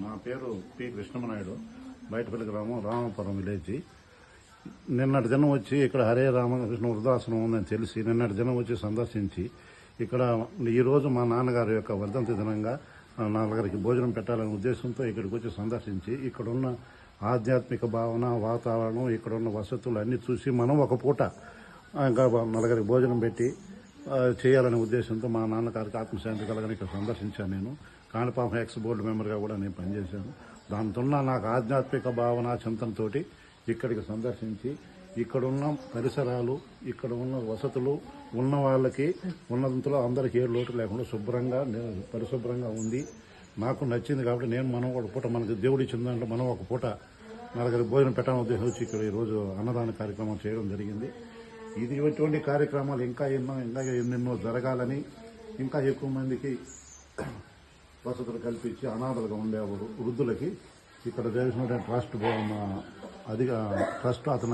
నా పేరు పి కృష్ణమనాయుడు, బయటపల్లి గ్రామం, రామాపురం విలేజ్. నిన్నటి దినం వచ్చి ఇక్కడ హరే రామకృష్ణ వృద్ధాశ్రమం ఉందని తెలిసి నిన్నటి దినం వచ్చి సందర్శించి ఇక్కడ ఈరోజు మా నాన్నగారి యొక్క వర్ధంతి దినంగా నలుగురికి భోజనం పెట్టాలనే ఉద్దేశంతో ఇక్కడికి వచ్చి సందర్శించి ఇక్కడున్న ఆధ్యాత్మిక భావన, వాతావరణం, ఇక్కడున్న వసతులు అన్నీ చూసి మనం ఒక పూట ఇంకా నలుగురికి భోజనం పెట్టి చేయాలనే ఉద్దేశంతో మా నాన్నగారికి ఆత్మశాంతి కలగని ఇక్కడ సందర్శించాను. నేను కాణిపాకం ఎక్స్ బోర్డు మెంబర్గా కూడా నేను పనిచేశాను. దాంతో నాకు ఆధ్యాత్మిక భావన చింతనతో ఇక్కడికి సందర్శించి ఇక్కడున్న పరిసరాలు, ఇక్కడ ఉన్న వసతులు ఉన్న వాళ్ళకి ఉన్నంతలో అందరికీ ఏ లోటు లేకుండా శుభ్రంగా పరిశుభ్రంగా ఉంది. నాకు నచ్చింది కాబట్టి నేను మనం ఒక పూట మనకి దేవుడు ఇచ్చిన దాంట్లో మనం ఒక పూట నలుగురికి భోజనం పెట్టాలని ఉద్దేశం వచ్చి ఇక్కడ ఈరోజు అన్నదాన కార్యక్రమం చేయడం జరిగింది. ఇటువంటి కార్యక్రమాలు ఇంకా ఎన్నెన్నో జరగాలని, ఇంకా ఎక్కువ మందికి వసతులు కల్పించి అనాథలుగా ఉండే వృద్ధులకి ఇక్కడ చేసినటువంటి ట్రస్ట్ ట్రస్ట్ అతను